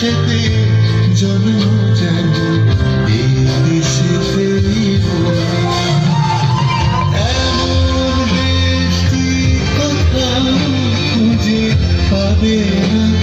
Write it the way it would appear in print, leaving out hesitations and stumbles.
দেশেতে জন্ম যেন এই দেশেতেই এমন দেশটি কোথাও খুঁজে পাবে না।